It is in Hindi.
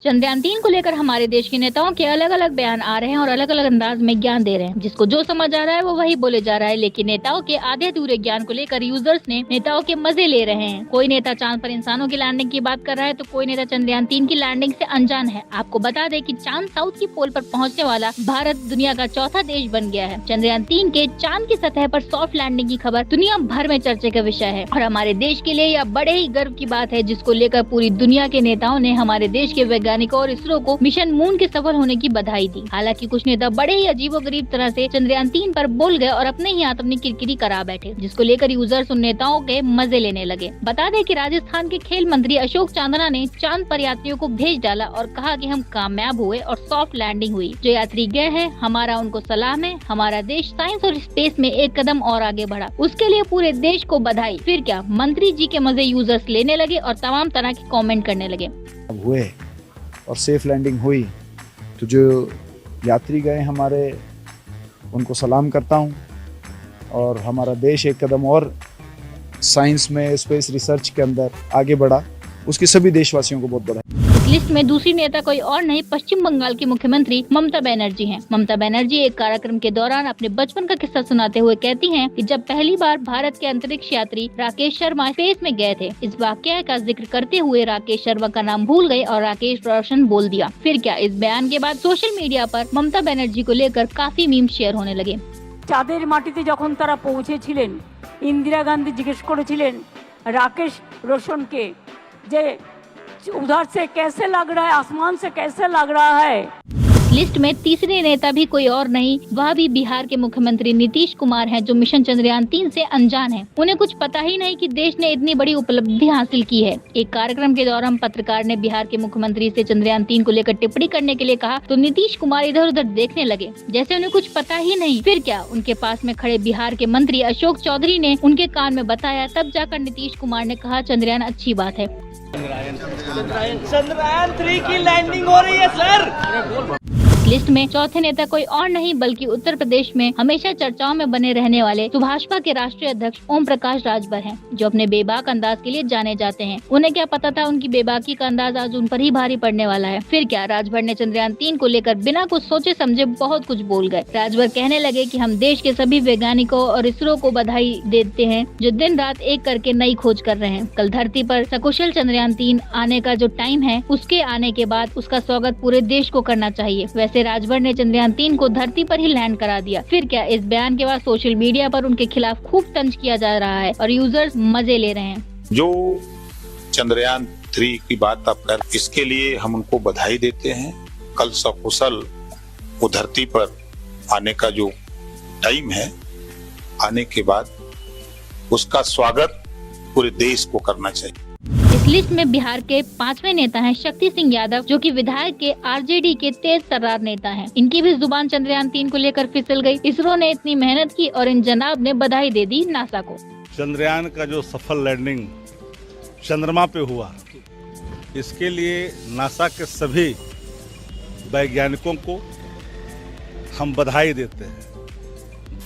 चंद्रयान-3 को लेकर हमारे देश के नेताओं के अलग अलग बयान आ रहे हैं और अलग अलग अंदाज में ज्ञान दे रहे हैं। जिसको जो समझ आ रहा है वो वही बोले जा रहा है, लेकिन नेताओं के आधे अधूरे ज्ञान को लेकर यूजर्स ने नेताओं के मजे ले रहे हैं। कोई नेता चांद पर इंसानों की लैंडिंग की बात कर रहा है तो कोई नेता चंद्रयान-3 की लैंडिंग से अनजान है। आपको बता दें कि चांद साउथ की पोल पर पहुंचने वाला भारत दुनिया का चौथा देश बन गया है। चंद्रयान-3 के चांद की सतह पर सॉफ्ट लैंडिंग की खबर दुनिया भर में चर्चे का विषय है और हमारे देश के लिए यह बड़े ही गर्व की बात है, जिसको लेकर पूरी दुनिया के नेताओं ने हमारे देश के वैज्ञानिकों और इसरो को मिशन मून के सफल होने की बधाई दी। हालांकि कुछ नेता बड़े ही अजीबोगरीब तरह से चंद्रयान-3 पर बोल गए और अपने ही हाथ अपनी किरकिरी करा बैठे, जिसको लेकर यूजर्स उन नेताओं के मजे लेने लगे। बता दें कि राजस्थान के खेल मंत्री अशोक चांदना ने चांद पर यात्रियों को भेज डाला और कहा कि हम कामयाब हुए और सॉफ्ट लैंडिंग हुई। जो यात्री गए हैं हमारा उनको सलाम है। हमारा देश साइंस और स्पेस में एक कदम और आगे बढ़ा, उसके लिए पूरे देश को बधाई। फिर क्या, मंत्री जी के मजे यूजर्स लेने लगे और तमाम तरह के कमेंट करने लगे। हुए और सेफ लैंडिंग हुई तो जो यात्री गए हमारे उनको सलाम करता हूं और हमारा देश एक कदम और साइंस में स्पेस रिसर्च के अंदर आगे बढ़ा, उसके सभी देशवासियों को बहुत बधाई। इस लिस्ट में दूसरी नेता कोई और नहीं, पश्चिम बंगाल की मुख्यमंत्री ममता बनर्जी हैं। ममता बनर्जी एक कार्यक्रम के दौरान अपने बचपन का किस्सा सुनाते हुए कहती हैं कि जब पहली बार भारत के अंतरिक्ष यात्री राकेश शर्मा स्पेस में गए थे, इस वाकये का जिक्र करते हुए राकेश शर्मा का नाम भूल गए और राकेश रोशन बोल दिया। फिर क्या, इस बयान के बाद सोशल मीडिया पर ममता बनर्जी को लेकर काफी मीम शेयर होने लगे। চাঁদের মাটিতে যখন তারা পৌঁছেছিলেন, इंदिरा गांधी জিজ্ঞেস করেছিলেন राकेश रोशन के जे उधर से कैसे लग रहा है, आसमान से कैसे लग रहा है। लिस्ट में तीसरे नेता भी कोई और नहीं, वह भी बिहार के मुख्यमंत्री नीतीश कुमार हैं, जो मिशन चंद्रयान-3 से अनजान हैं। उन्हें कुछ पता ही नहीं कि देश ने इतनी बड़ी उपलब्धि हासिल की है। एक कार्यक्रम के दौरान पत्रकार ने बिहार के मुख्यमंत्री से चंद्रयान-3 को लेकर टिप्पणी करने के लिए कहा तो नीतीश कुमार इधर उधर देखने लगे, जैसे उन्हें कुछ पता ही नहीं। फिर क्या, उनके पास में खड़े बिहार के मंत्री अशोक चौधरी ने उनके कान में बताया, तब जाकर नीतीश कुमार ने कहा चंद्रयान अच्छी बात है। चंद्रयान-3 की लैंडिंग हो रही है सर। लिस्ट में चौथे नेता कोई और नहीं बल्कि उत्तर प्रदेश में हमेशा चर्चाओं में बने रहने वाले भाजपा के राष्ट्रीय अध्यक्ष ओम प्रकाश राजभर हैं, जो अपने बेबाक अंदाज के लिए जाने जाते हैं। उन्हें क्या पता था उनकी बेबाकी का अंदाज आज उन पर ही भारी पड़ने वाला है। फिर क्या, राजभर ने चंद्रयान-3 को लेकर बिना कुछ सोचे समझे बहुत कुछ बोल गए। राजभर कहने लगे कि हम देश के सभी वैज्ञानिकों और इसरो को बधाई देते हैं, जो दिन रात एक करके नई खोज कर रहे हैं। कल धरती पर सकुशल चंद्रयान-3 आने का जो टाइम है, उसके आने के बाद उसका स्वागत पूरे देश को करना चाहिए। वैसे राजभर ने चंद्रयान-3 को धरती पर ही लैंड करा दिया। फिर क्या, इस बयान के बाद सोशल मीडिया पर उनके खिलाफ खूब तंज किया जा रहा है और यूजर्स मजे ले रहे हैं। जो चंद्रयान-3 की बात आप कर, इसके लिए हम उनको बधाई देते हैं। कल सकुशल वो धरती पर आने का जो टाइम है, आने के बाद उसका स्वागत पूरे देश को करना चाहिए। इस लिस्ट में बिहार के 5वें नेता हैं शक्ति सिंह यादव, जो कि विधायक के आरजेडी के तेज तर्रार नेता हैं। इनकी भी जुबान चंद्रयान-3 को लेकर फिसल गई। इसरो ने इतनी मेहनत की और इन जनाब ने बधाई दे दी नासा को। चंद्रयान का जो सफल लैंडिंग चंद्रमा पे हुआ, इसके लिए नासा के सभी वैज्ञानिकों को हम बधाई देते हैं।